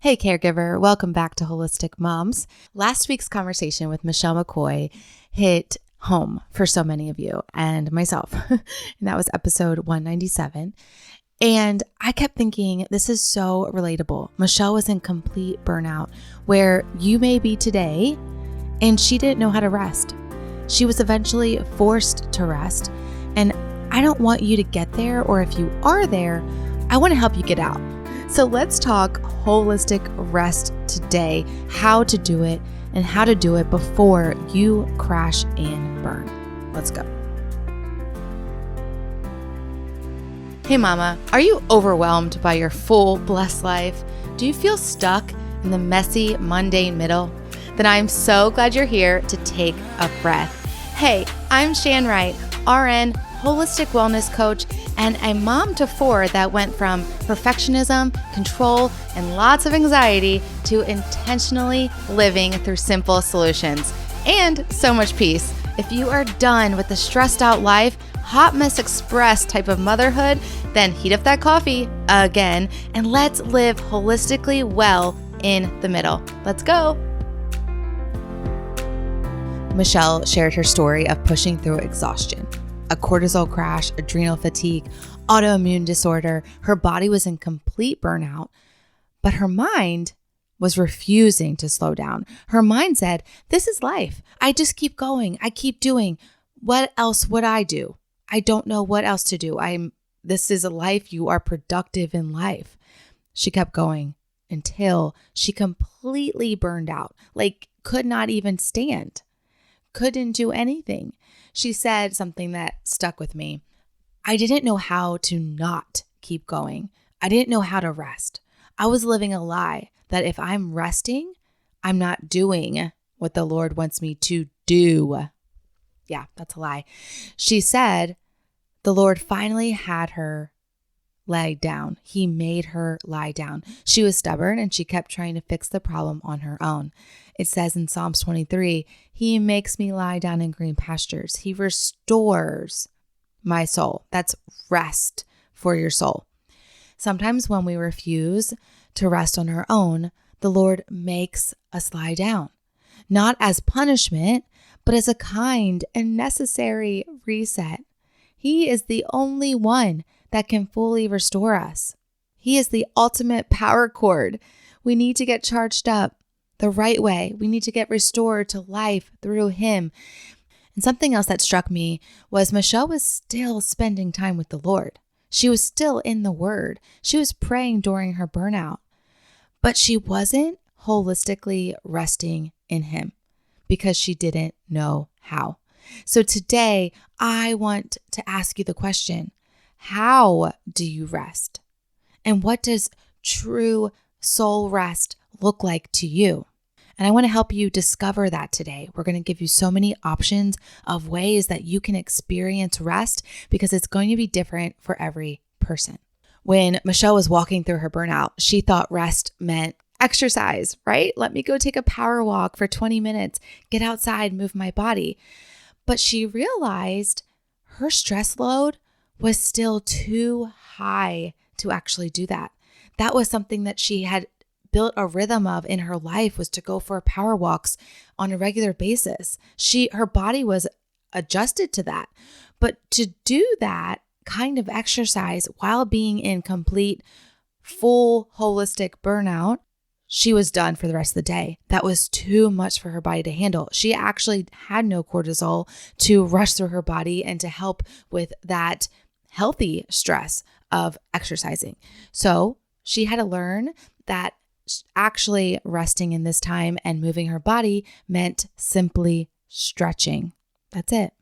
Hey, caregiver. Welcome back to Holistic Moms. Last week's conversation with Michelle McCoy hit home for so many of you and myself. And that was episode 197. And I kept thinking, this is so relatable. Michelle was in complete burnout where you may be today, and she didn't know how to rest. She was eventually forced to rest. And I don't want you to get there, or if you are there, I want to help you get out. So let's talk holistic rest today, how to do it and how to do it before you crash and burn. Let's go. Hey mama, are you overwhelmed by your full blessed life? Do you feel stuck in the messy, mundane middle? Then I'm so glad you're here to take a breath. Hey, I'm Shan, RN, holistic wellness coach, and a mom to four that went from perfectionism, control, and lots of anxiety to intentionally living through simple solutions and so much peace. If you are done with the stressed out life, hot mess express type of motherhood, then heat up that coffee again and let's live holistically well in the middle. Let's go. Michelle shared her story of pushing through exhaustion. A cortisol crash, adrenal fatigue, autoimmune disorder. Her body was in complete burnout, but her mind was refusing to slow down. Her mind said, this is life. I just keep going. I keep doing. What else would I do? I don't know what else to do. This is a life. You are productive in life. She kept going until she completely burned out, like could not even stand, couldn't do anything. She said something that stuck with me. I didn't know how to not keep going. I didn't know how to rest. I was living a lie that if I'm resting, I'm not doing what the Lord wants me to do. Yeah, that's a lie. She said the Lord finally had her lie down. He made her lie down. She was stubborn and she kept trying to fix the problem on her own. It says in Psalms 23, He makes me lie down in green pastures. He restores my soul. That's rest for your soul. Sometimes when we refuse to rest on our own, the Lord makes us lie down, not as punishment, but as a kind and necessary reset. He is the only one that can fully restore us. He is the ultimate power cord. We need to get charged up the right way. We need to get restored to life through Him. And something else that struck me was Michelle was still spending time with the Lord. She was still in the Word. She was praying during her burnout, but she wasn't holistically resting in Him because she didn't know how. So today, I want to ask you the question, how do you rest? And what does true soul rest look like to you? And I want to help you discover that today. We're going to give you so many options of ways that you can experience rest because it's going to be different for every person. When Michelle was walking through her burnout, she thought rest meant exercise, right? Let me go take a power walk for 20 minutes, get outside, move my body. But she realized her stress load was still too high to actually do that. That was something that she had built a rhythm of in her life, was to go for power walks on a regular basis. Her body was adjusted to that. But to do that kind of exercise while being in complete, full, holistic burnout, she was done for the rest of the day. That was too much for her body to handle. She actually had no cortisol to rush through her body and to help with that healthy stress of exercising. So she had to learn that actually resting in this time and moving her body meant simply stretching. That's it.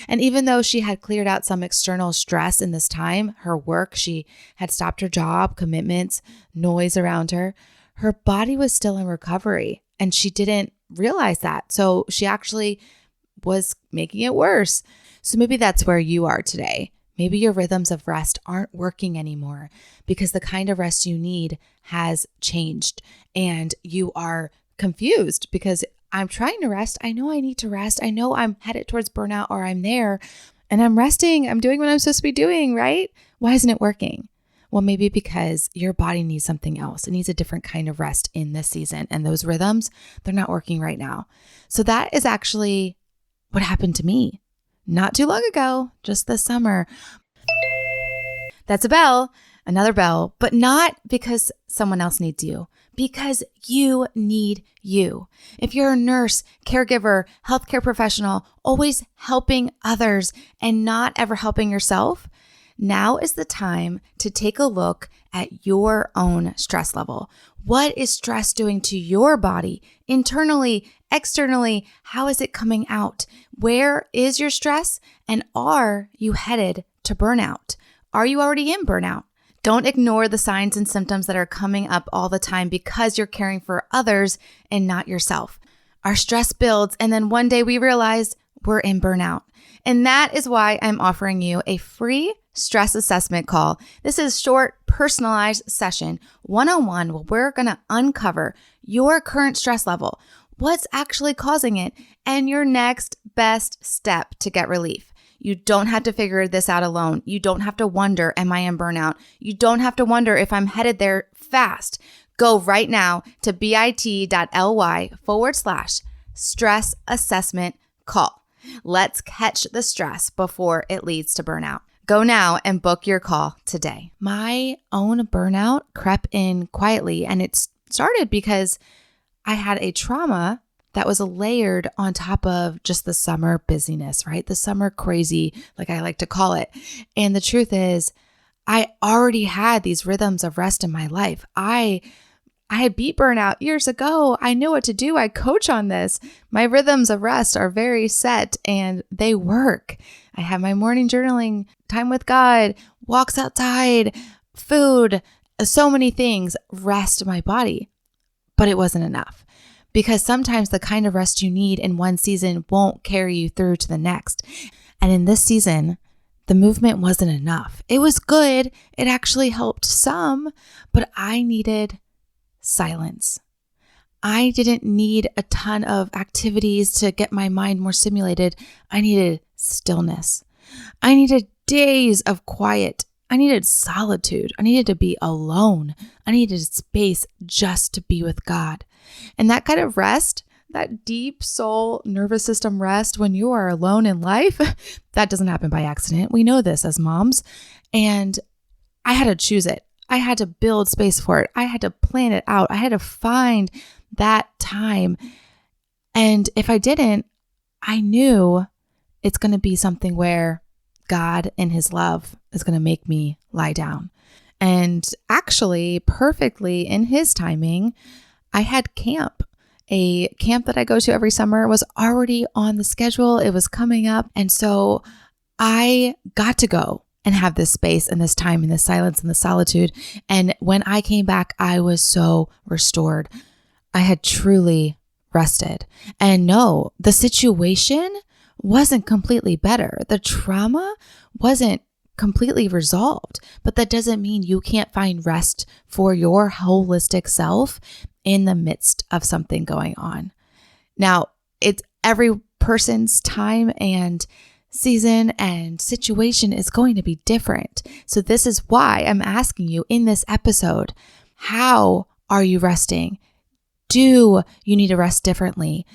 And even though she had cleared out some external stress in this time, her work, she had stopped her job, commitments, noise around her, her body was still in recovery and she didn't realize that. So she actually was making it worse. So maybe that's where you are today. Maybe your rhythms of rest aren't working anymore because the kind of rest you need has changed and you are confused because I'm trying to rest. I know I need to rest. I know I'm headed towards burnout or I'm there and I'm resting. I'm doing what I'm supposed to be doing, right? Why isn't it working? Well, maybe because your body needs something else. It needs a different kind of rest in this season. And those rhythms, they're not working right now. So that is actually what happened to me not too long ago, just this summer. That's a bell, another bell, but not because someone else needs you, because you need you. If you're a nurse, caregiver, healthcare professional, always helping others and not ever helping yourself, now is the time to take a look at your own stress level. What is stress doing to your body internally, externally? How is it coming out? Where is your stress? And are you headed to burnout? Are you already in burnout? Don't ignore the signs and symptoms that are coming up all the time because you're caring for others and not yourself. Our stress builds, and then one day we realize we're in burnout. And that is why I'm offering you a free stress assessment call. This is a short, personalized session, one-on-one, where we're going to uncover your current stress level, what's actually causing it, and your next best step to get relief. You don't have to figure this out alone. You don't have to wonder, am I in burnout? You don't have to wonder if I'm headed there fast. Go right now to bit.ly/stress assessment call. Let's catch the stress before it leads to burnout. Go now and book your call today. My own burnout crept in quietly, and it started because I had a trauma that was layered on top of just the summer busyness, right? The summer crazy, like I like to call it. And the truth is, I already had these rhythms of rest in my life. I had beat burnout years ago. I knew what to do. I coach on this. My rhythms of rest are very set and they work. I have my morning journaling, time with God, walks outside, food, so many things rest my body. But it wasn't enough. Because sometimes the kind of rest you need in one season won't carry you through to the next. And in this season, the movement wasn't enough. It was good. It actually helped some, but I needed silence. I didn't need a ton of activities to get my mind more stimulated. I needed stillness. I needed days of quiet. I needed solitude. I needed to be alone. I needed space just to be with God. And that kind of rest, that deep soul nervous system rest when you are alone in life, that doesn't happen by accident. We know this as moms. And I had to choose it. I had to build space for it. I had to plan it out. I had to find that time. And if I didn't, I knew it's going to be something where God in his love is going to make me lie down. And actually, perfectly in his timing, I had camp. A camp that I go to every summer was already on the schedule. It was coming up. And so I got to go and have this space and this time and this silence and the solitude. And when I came back, I was so restored. I had truly rested. And no, the situation wasn't completely better. The trauma wasn't completely resolved, but that doesn't mean you can't find rest for your holistic self in the midst of something going on. Now, it's every person's time and season and situation is going to be different. So this is why I'm asking you in this episode, how are you resting? Do you need to rest differently?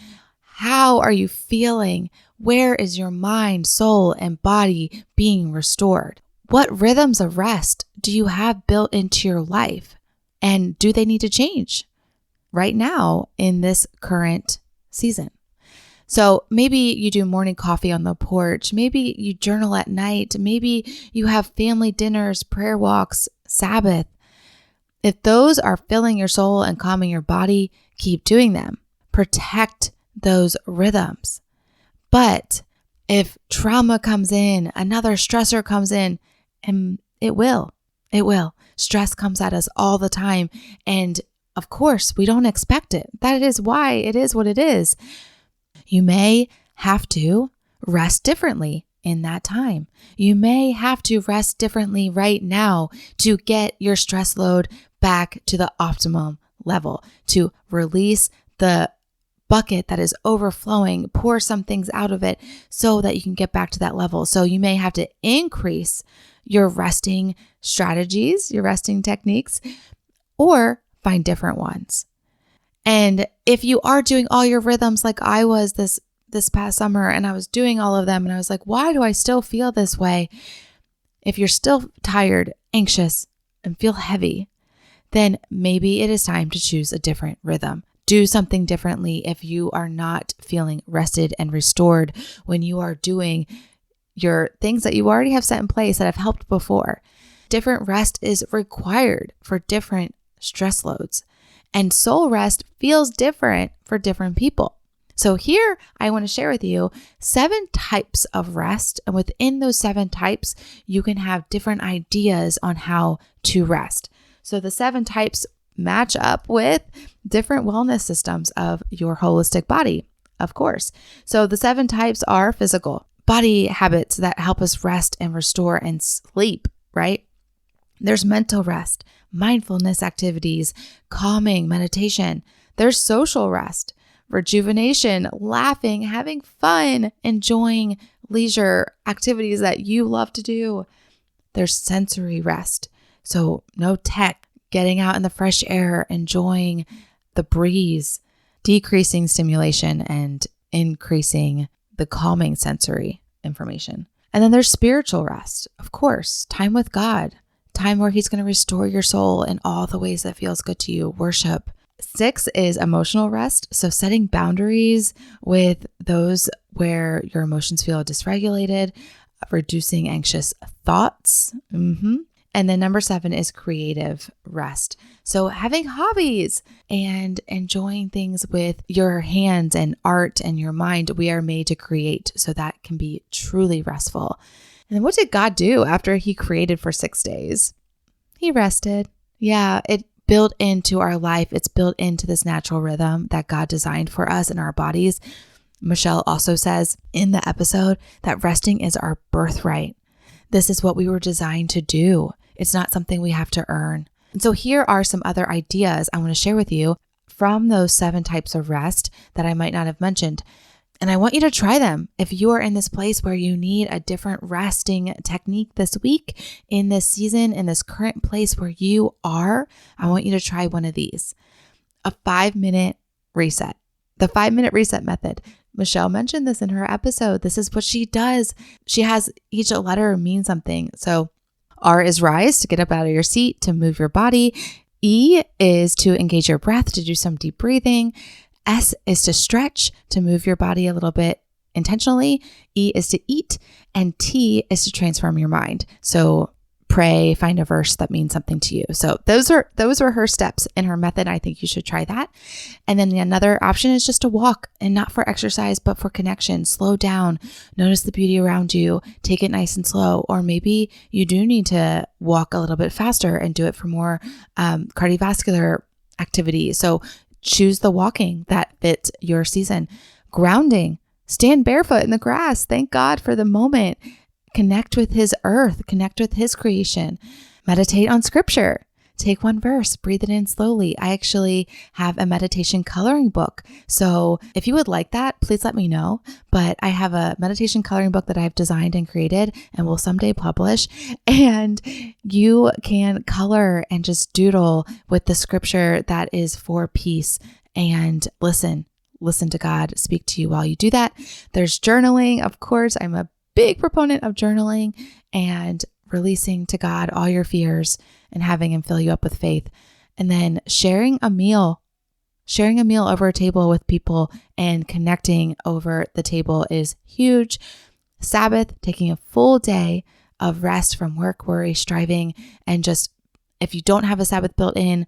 How are you feeling? Where is your mind, soul, and body being restored? What rhythms of rest do you have built into your life? And do they need to change right now in this current season? So maybe you do morning coffee on the porch. Maybe you journal at night. Maybe you have family dinners, prayer walks, Sabbath. If those are filling your soul and calming your body, keep doing them. Protect those rhythms. But if trauma comes in, another stressor comes in, and it will. Stress comes at us all the time. And of course, we don't expect it. That is why it is what it is. You may have to rest differently in that time. You may have to rest differently right now to get your stress load back to the optimum level, to release the bucket that is overflowing, pour some things out of it so that you can get back to that level. So you may have to increase your resting strategies, your resting techniques, or find different ones. And if you are doing all your rhythms like I was this past summer, and I was doing all of them, and I was like, why do I still feel this way? If you're still tired, anxious, and feel heavy, then maybe it is time to choose a different rhythm. Do something differently if you are not feeling rested and restored when you are doing your things that you already have set in place that have helped before. Different rest is required for different stress loads, and soul rest feels different for different people. So here I want to share with you 7 types of rest, and within those 7 types, you can have different ideas on how to rest. So the 7 types match up with different wellness systems of your holistic body, of course. So the 7 types are physical, body habits that help us rest and restore and sleep, right? There's mental rest, mindfulness activities, calming, meditation. There's social rest, rejuvenation, laughing, having fun, enjoying leisure activities that you love to do. There's sensory rest. So no tech, getting out in the fresh air, enjoying the breeze, decreasing stimulation and increasing the calming sensory information. And then there's spiritual rest, of course, time with God, time where He's going to restore your soul in all the ways that feels good to you, worship. 6 is emotional rest. So setting boundaries with those where your emotions feel dysregulated, reducing anxious thoughts. And then number 7 is creative rest. So having hobbies and enjoying things with your hands and art and your mind. We are made to create, so that can be truly restful. And then what did God do after He created for 6 days? He rested. Yeah, it built into our life. It's built into this natural rhythm that God designed for us in our bodies. Michelle also says in the episode that resting is our birthright. This is what we were designed to do. It's not something we have to earn. And so here are some other ideas I want to share with you from those 7 types of rest that I might not have mentioned. And I want you to try them. If you are in this place where you need a different resting technique this week, in this season, in this current place where you are, I want you to try one of these. A 5-minute reset. The 5-minute reset method. Michelle mentioned this in her episode. This is what she does. She has each letter mean something. So R is rise, to get up out of your seat, to move your body. E is to engage your breath, to do some deep breathing. S is to stretch, to move your body a little bit intentionally. E is to eat. And T is to transform your mind. So pray, find a verse that means something to you. So those were her steps in her method. I think you should try that. And then another option is just to walk, and not for exercise, but for connection. Slow down, notice the beauty around you, take it nice and slow. Or maybe you do need to walk a little bit faster and do it for more cardiovascular activity. So choose the walking that fits your season. Grounding, stand barefoot in the grass. Thank God for the moment. Connect with His earth, connect with His creation, meditate on scripture, take one verse, breathe it in slowly. I actually have a meditation coloring book. So if you would like that, please let me know. But I have a meditation coloring book that I've designed and created and will someday publish. And you can color and just doodle with the scripture that is for peace, and listen to God speak to you while you do that. There's journaling. Of course, I'm a big proponent of journaling and releasing to God all your fears and having Him fill you up with faith. And then sharing a meal over a table with people and connecting over the table is huge. Sabbath, taking a full day of rest from work, worry, striving, and just, if you don't have a Sabbath built in,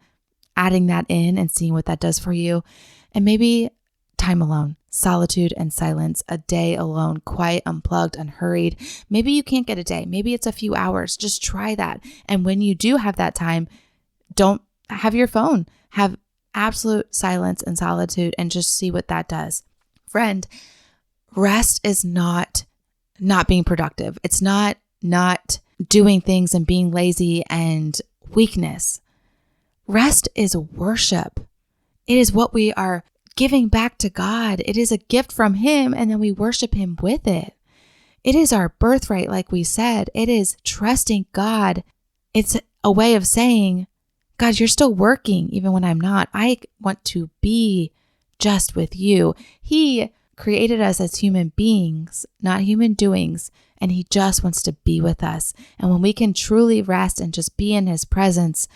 adding that in and seeing what that does for you. And maybe time alone, solitude and silence, a day alone, quiet, unplugged, unhurried. Maybe you can't get a day. Maybe it's a few hours. Just try that. And when you do have that time, don't have your phone. Have absolute silence and solitude and just see what that does. Friend, rest is not being productive. It's not doing things and being lazy and weakness. Rest is worship. It is what we are giving back to God. It is a gift from Him, and then we worship Him with it. It is our birthright, like we said. It is trusting God. It's a way of saying, God, you're still working even when I'm not. I want to be just with you. He created us as human beings, not human doings, and He just wants to be with us. And when we can truly rest and just be in His presence,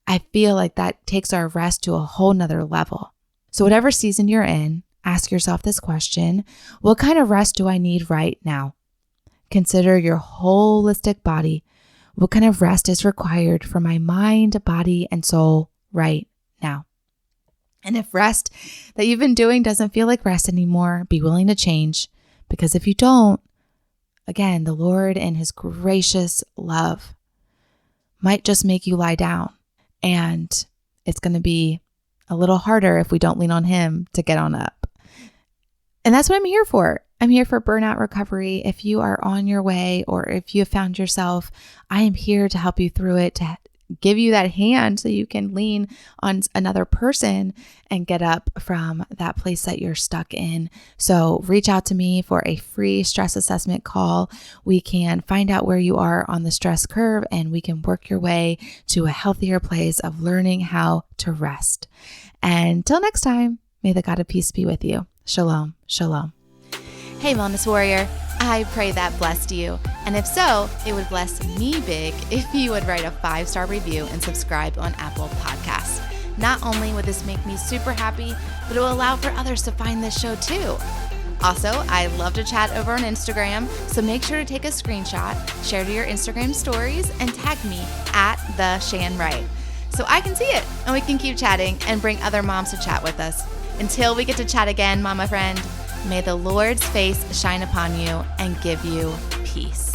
I feel like that takes our rest to a whole nother level. So whatever season you're in, ask yourself this question: what kind of rest do I need right now? Consider your holistic body. What kind of rest is required for my mind, body, and soul right now? And if rest that you've been doing doesn't feel like rest anymore, be willing to change. Because if you don't, again, the Lord in His gracious love might just make you lie down. And it's going to be a little harder if we don't lean on Him to get on up. And that's what I'm here for. I'm here for burnout recovery. If you are on your way, or if you have found yourself, I am here to help you through it, to give you that hand so you can lean on another person and get up from that place that you're stuck in. So reach out to me for a free stress assessment call. We can find out where you are on the stress curve, and we can work your way to a healthier place of learning how to rest. And until next time, may the God of peace be with you. Shalom, shalom. Hey, Wellness Warrior. I pray that blessed you. And if so, it would bless me big if you would write a 5-star review and subscribe on Apple Podcasts. Not only would this make me super happy, but it will allow for others to find this show too. Also, I love to chat over on Instagram, so make sure to take a screenshot, share to your Instagram stories, and tag me at the Shan so I can see it and we can keep chatting and bring other moms to chat with us. Until we get to chat again, mama friend, may the Lord's face shine upon you and give you peace.